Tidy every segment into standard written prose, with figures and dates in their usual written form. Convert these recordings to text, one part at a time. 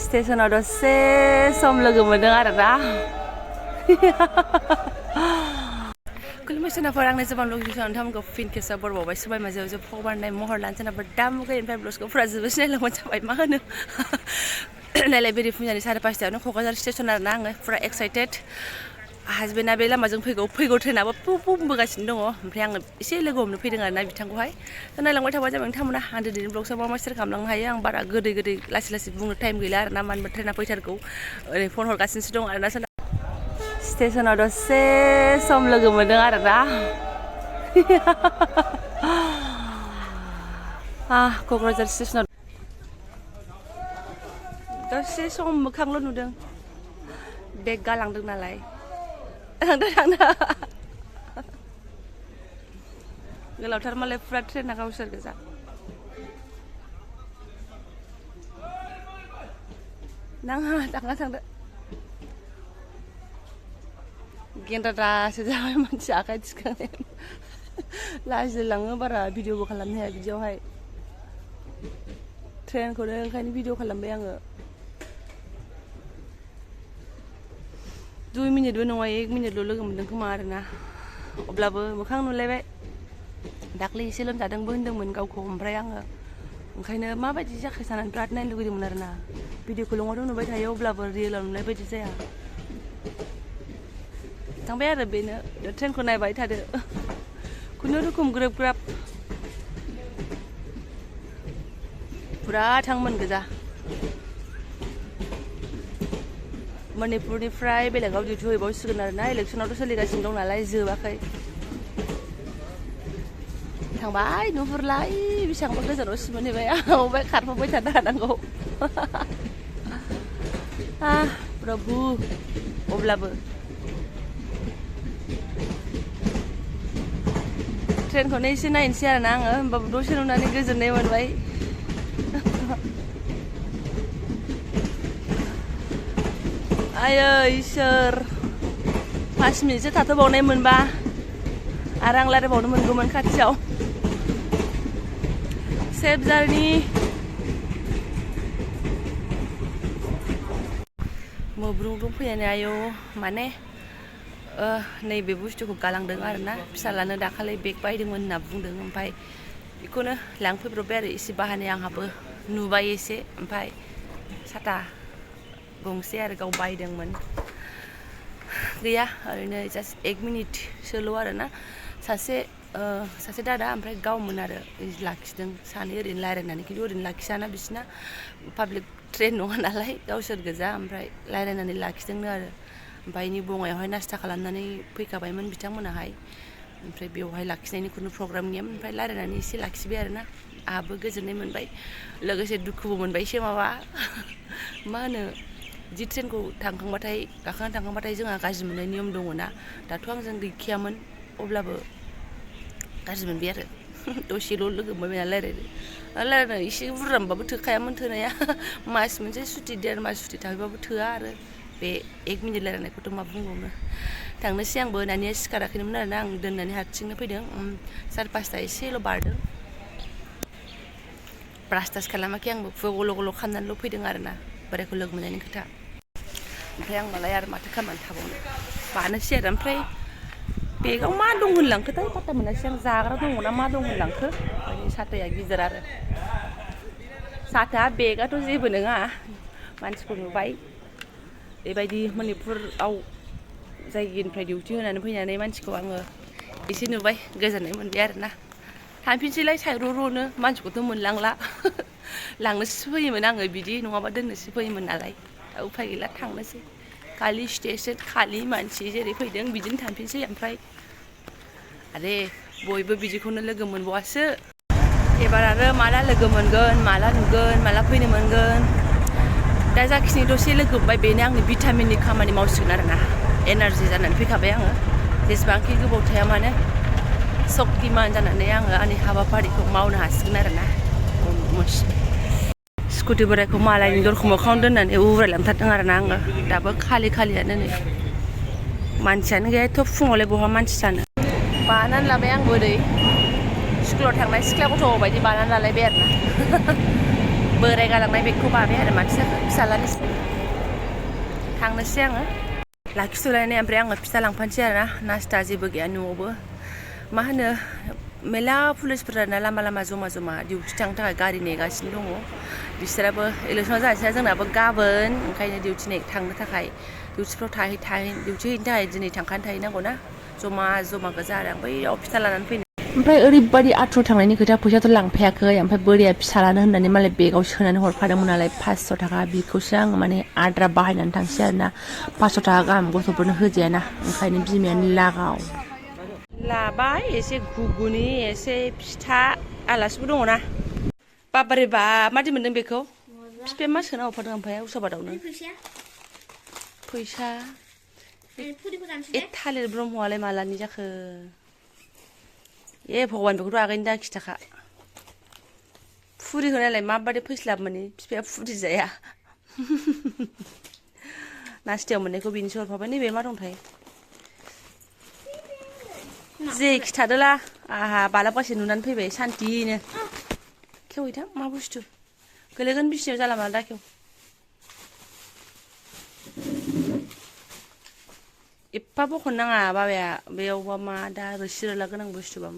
स्टेशनाव दसे सम लोगो मोनदों आरोना खुलुमबायसोनाफोर आंनि जोबानब्लग भिडिअ'आव नोंथांमोनखौ फिन खेबसे बरबावबाय सोबाय माजेयाव जोब फबारनाय महर लानसोनाफोर दा मुगानिफ्राय ब्लगखौ फुरा जोबोद सिनायलांबाय जाबाय मा होनो नायलाय बेरे फुंजानि 5:30 क'क्राझार स्टेसन आरोना आङो फुरा एक्साइटेड हासबेन्डआ बे लामाजों फैगौ ट्रेनाबो बुंबोगासिनो दङ ओमफ्राय आङो एसे लोगो हमनो फैदों आरोना बिथांखौहाय नायलांबाय थाबा जाबाय नोंथांमोना आं दिनैनि ब्लगसआव मा सेयार खालामलांनो हायो आं बारा गोदै लासै बुंनो टाइम गैला आरोना मानो होनबा ट्रेना फैथारगौ ओरै फन हरगासिनोसो दं आरोना स्टेशनाव दसे सम लोगो मोनदों आरोना क'क्राझार स्टेशनाव दसे सम मोखांल' नुदों बेग गालांदों नालाय थांनो गोलावथार मालाय फुरा ट्रेना गावसोर गोजा नाङा थांदो गेन्द्रासो जाबाय मानसि आखाइ थिखांनाय लाजिलाङो बारा भिडिअबो खालामनो हाया बिदियावहाय ट्रेनखौनो ओंखायनो भिडिअ खालामबाय आङो 2 मिनिटबो नङा 1 मिनिटल' लोगो मोनदों खोमा आरोना अब्लाबो मोखां नुलायबाय दाख्लै एसे लोमजादोंबो होन्दोंमोन गावखौ ओमफ्राय आङो ओंखायनो माबायदि जाखो साननानै बिराद नायनो लुगैदोंमोन आरोना भिडिअखौ लङावथ' नुबाय थायो अब्लाबो रियेलाव नुनाय बायदि जाया थांबाय आरो बेनो ट्रेनखौ नायबाय थादो खुनुरुखुम ग्रोब फुरा थांमोन गोजा मणिपुरनिफ्राय बेलेगाव डिउटि हैबावसिगोन आरोना इलेक्सनावथ' सोलिगासिनो दं नालाय जोबाखै थांबाय नुहुरलाय बेसेबांबा गोजानाव सिमोनहैबाय आं खारफाबाय थानो हानांगौ प्रभु अब्लाबो ट्रेनखौनो एसे नायनोसै आरोना आङो होमबाबो दसे नुनानै गोजोननाय मोनबाय आयो इसोर 5 मिनिटसो थाथ'बावनाय मोनबा आरो आं रायज्लायबावनो मोनगौमोन खाथियाव सेफ जार्नि मोब्रुं फैनानै आयौ माने नैबे बुस्थुखौ गालांदों आरोना फिसालानो दाखालि बेग बायदोंमोन होनना बुंदों ओमफ्राय बेखौनो लांफैब्रबबाय आरो एसे बाहाने आंहाबो नुबाय एसे ओमफ्राय साथा गंसे आरो गाव बायदोंमोन गैया ओरैनो जास्ट 1 मिनिटसोल' आरोना सासे दादा ओमफ्राय गावमोन आरो लाखिदों सानै ओरैनो रायज्लायनानै खिन्थु ओरैनो लाखिजाना बिसिना पाब्लिक ट्रेन नङा नालाय गावसोर गोजा ओमफ्राय रायज्लायनानै लाखिदोंनो आरो ओमफ्राय इनि बङायावहाय नास्ता खालामनानै फैखाबायमोन बिथांमोनाहाय ओमफ्राय बेवहाय लाखिनायनि खुनु प्रग्राम गैयामोन ओमफ्राय रायज्लायनानै एसे लाखिबाय आरोना आंहाबो गोजोननाय मोनबाय लोगोसे दुखुबो मोनबाय एसे माबा मा होनो जि ट्रेनखौ गाखोनानै थांखांबाथाय जोंहा गाज्रि मोननाय नियम दङ ना दाथ' आंजों गैखायामोन अब्लाबो गाज्रि मोनबाय आरो दसेल' लोगो मोनबाय नालाय रायलायनो एसे बुरजा मोनबाबो थोखायामोन थोनाया मास मोनसे सुटि 1.5 मास सुटि थाहैबाबो थोआ आरो बे 1 मिनिट रायलायनायखौथ' मा बुंबावनो थांनोसै आंबो दानिया सिखाराखैमोन आरोना आं दोननानै हारसिंनो फैदों 5:30 एसेल' बारदों ब्रास टास खालामाखै आंबो गल' खालामनानैल' फैदों आरोना बोरायखौ लोगो मोननायनि खोथा ओमफ्राय आं मालाय आरो माथो खालामनानै थाबावनो बानोसै आरो ओमफ्राय बेगाव मा दं होनलांखोथाय पात्ता मोनासै आं जाग्रा दङ ना मा दं होनलांखो ओमफ्राय साथाया गिदिर आरो साथा बेगाथ' जेबो नङा मानसिखौ नुबाय बेबायदि मणिपुराव जायगानिफ्राय डिउटि होनानै फैनानै मानसिखौ आङो एसे नुबाय गोजोननाय मोनबाय आरोना थांफिनसैलाय साइर'नो मानसिखौथ' मोनलांला लांनोसो फैयोमोन आङो बिदि नङाबा दोननोसो फैयोमोन नालाय दा उफाय गैला थांनोसै खालि स्टेसन खालि मानसि जेरै फैदों बिदिनो थांफिनसै ओमफ्राय आरे बयबो बिदिखौनो लोगो मोनबावासो एबार आरो माला लोगो मोनगोन माला नुगोन माला फैनो मोनगोन दा जाखिनि दसे लोगो मोनबाय बेनो आंनि भिटामिननि खामानि मावसिगोन आरोना एनार्जि जानानै फैखाबाय आङो जेसेबांखि गोबाव थाया मानो सक्तिमान जानानै आङो आंनि हाबाफारिखौ मावनो हासिगोन आरोना स्कुटि बोरायखौ मालायनि दरखं मोखाङाव दोननानै उरायलांथारदों आरोना आङो दाबो खालियानो नै मानसियानो गैया एथ' फुङावलाय बहा मानसि जानो बानानै लाबाय आंबो ओरै स्कुलाव थांनाय सिख्ला गथ' बायदि बानानै लालायबाय आरोना बोराय गालांनाय बेगखौ बाबाय आरो माथो जाखो फिसालानि थांनोसै आङो लाखिथ'लायनाय ओमफ्राय आङो फिथा लांफानोसै आरोना नास्ता जेबो गैया न'आवबो मा होनो मेला पुलिसफोराना लामा लामा जमा डिउटि थांनो थाखाय गारि नेगासिनो दङ बिसोराबो इलेक्सना जानोसैना जोंनाबो गाबोन ओंखायनो डिउटि थांनो थाखाय डिउटिफ्राव डिउटि हैनो थाखाय दिनै थांखानो थाहैनांगौ ना जमा गोजा आरो आं बैयाव फिथा लानानै फैनो ओमफ्राय ओरैबायदि आथुर थांनायनि खोथा फैसाथ' लांफायाखै ओमफ्राय बोराया फिसा लानो होननानै मालाय बेगाव सोनानै हरफादोंमोन नालाय 500 थाखा बेखौसो आङो माने आद्रा बाहायनानै थांसै आरोना 500 थाखा गाहाम गथ'फोरनो होजायाना ओंखायनो बिमायानो लागाव लाबाय एसे घुगुनि एसे फिथा आलासिबो दङ ना बाबारे बा मादि मोनदों बेखौ बिफाया मा सोना हरफादों ओमफ्राय उसाबादावनो फैसा थालिर ब्रह्मआलाय मालानि जाखो भगवान बेखौथ' आगैनि दा खिथाखा फुरि होनायलाय माबादि फैस्लाब माने बिफाया फुरि जाया नास्तियाव मोननायखौ बिनिसो हरफाबाय नैबे मा दंथाय जे खिथादोला आहा बालाबगासिनो नुनानै फैबाय सान्तिनो खेवहैथां मा बुस्थु गोलैगोन बिसिनायाव जाला माला दा खेव एफा बख'नो नाङा बाबाया बेयावबा मा दा रोसि रोला गोनां बुस्थुबा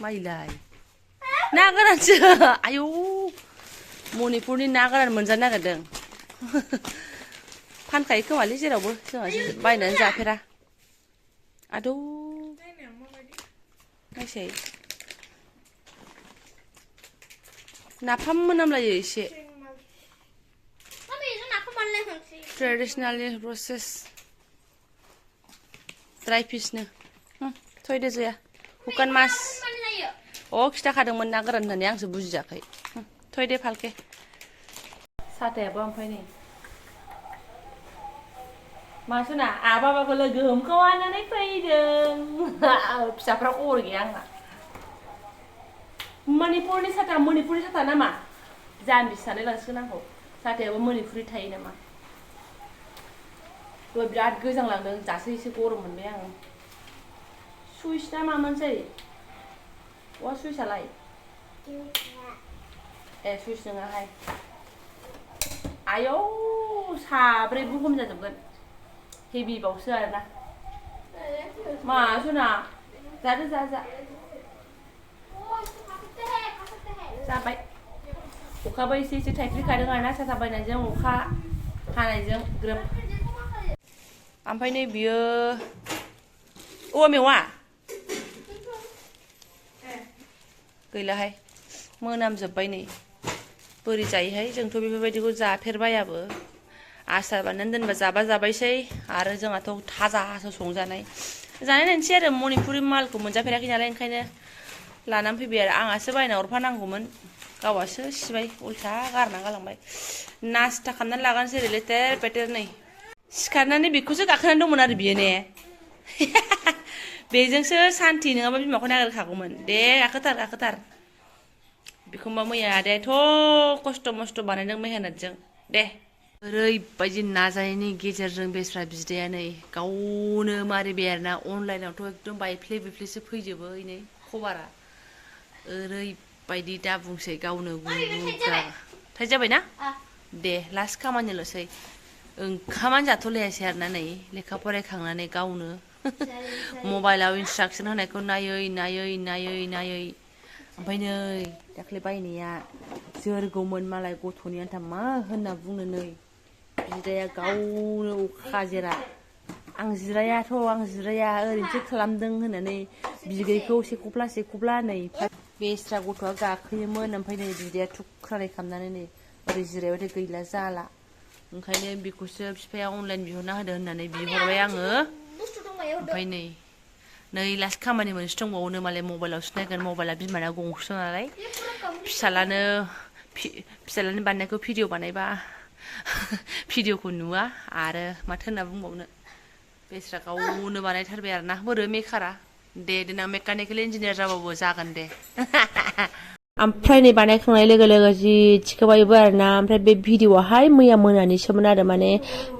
माइलाय ना गोरानसो आयौ मणिपुरनि ना गोरान मोनजानो नागिरदों फानखायो खोमालै जेरावबो जोंहा बायनानै जाफेरा आदौ नायसाय नाफाम मोनामलायो एसे ट्रेडिशनेलि प्रसेस ड्राई फिसनो थयदो जाया हुकान मास खिथाखादोंमोन ना गोरान होननानै आंसो बुजियाखै थयदे फालके साथायाबो ओमफ्राय नै मासुना बाबाखौ लोगो हमखोमानानै फैदों फिसाफ्रा खबर गैया आंना मणिपुरनि साथा नामा जाम्बि सानै लांसिगोन आंखौ साथायाबो मणिपुरि थायो नामा दहाय बिराद गोजांलांदों दासो एसे गरम मोनबाय आङो सुइस ना मामोनसै सुइसालाय सुइस नङाहाय आयौ साब्रै बुहुम जाजोबगोन हेभि बावसो आरोना मा सना जादो जा जाबाय अखाबो एसे थाइफ्रिखादों आरोना साथा बायनायजों अखा हानायजों ग्रोब ओमफ्राय नै बियो औवा मेवा गैलाहाय मोनामजोब्बाय नै बोरै जायोहाय जोंथ' बेफोरबायदिखौ जाफेरबायाबो आसार बानायनानै दोनबा जाबायसै आरो जोंहाथ' थाजासो संजानाय जानाय नायनोसै आरो मणिपुरि मालखौ मोनजाफेराखै नालाय ओंखायनो लानानै फैबाय आरो आंहासो बायना हरफानांगौमोन गावहासो सिबाय उल्था गारना गालांबाय नास्ता खालामनानै लागानोसै ओरै लेथेर पेथेर नै सिखारनानै बेखौसो गाखोनानै दंमोन आरो बियो ने बेजोंसो सान्थि नङाबा बिमाखौ नागिरखागौमोन दे गाखोथार बेखौबा मैया आदायाथ' खस्थ' मस्थ' बानायदों मेहनतजों दे ओरैबायदि नाजानायनि गेजेरजों बेस्रा बिदाया नै गावनो मारिबाय आरोना अनलाइनावथ' एकदम बायफ्ले फैजोबो नै खबारा ओरैबायदि दा बुंसै गावनो गुगा थाइज जाबायना दे लास्ट खामानिल'सै ओंखामानो जाथ'लायासै आरोना नै लेखा फरायखांनानै गावनो मबाइलाव इन्सट्राकसन होनायखौ नायै ओमफ्राय नै दाख्लै बायनाया जोरगौमोन मालाय गथ'नि आन्था मा होनना बुंनो नै बिदाया गावनो खाजेरा आं जिराया ओरैनोसो खालामदों होननानै बिगैखौ सेख'ब्ला नै बेस्रा गथ'आ गाखोयोमोन ओमफ्राय नै बिदाया थुख्रानै खालामनानै नै ओरै जिरायबाथाय गैला जाला ओंखायनो बेखौसो बिफाया अनलाइन बिहरना होदो होननानै बिहरबाय आङो ओमफ्राय नै लास्ट खामानि मोनसे दंबावोनो मालाय मबाइलावसो नायगोन मबाइला बिमाना गंसे नालाय फिसालानि बानायनायखौ भिडिअ बानायबा भिडिअखौ नुवा आरो माथो होनना बुंबावनो बेस्रा गावनो बानायथारबाय आरोना बोरो मेकारा दे देनां मेकानिकेल इन्जिनियार जाबाबो जागोन दे ओमफ्राय नै बानायखांनाय लोगो जि थिखोबायबो आरोना ओमफ्राय बे भिडिअआहाय मैया मोनानिसोमोन आरो माने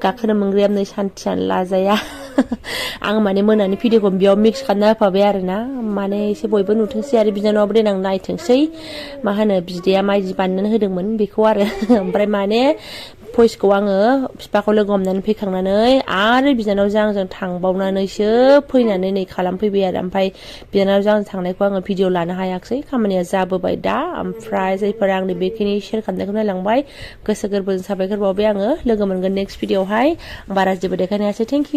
गाखोनो मोनग्राया नै सान्थियानो लाजाया आं माने मोनानि भिडिअखौ बेयाव मिक्स खालामना होफाबाय आरोना माने एसे बयबो नुथोंसै आरो बिनानावाबो देनां नायथोंसै मा होनो बिदाया माइदि बानायनानै होदोंमोन बेखौ आरो ओमफ्राय माने भइसखौ आङो बिफाखौ लोगो हमनानै फैखांनानै आरो बिनानावजों आंजों थांबावनानैसो फैनानै नै खालामफैबाय आरो ओमफ्राय बिनानावजों आं थांनायखौ आङो भिडिअ लानो हायाखिसै खामानिया जाबोबाय दा ओमफ्राय जायफोरा आंनि बेखिनि शेयार खालामनायखौ नायलांबाय गोसो गोरबोजों साबायखर बावबाय आङो लोगो मोनगोन नेक्स्ट भिडिअआवहाय बारा जेबो देखायनो हायासै थेंक इउ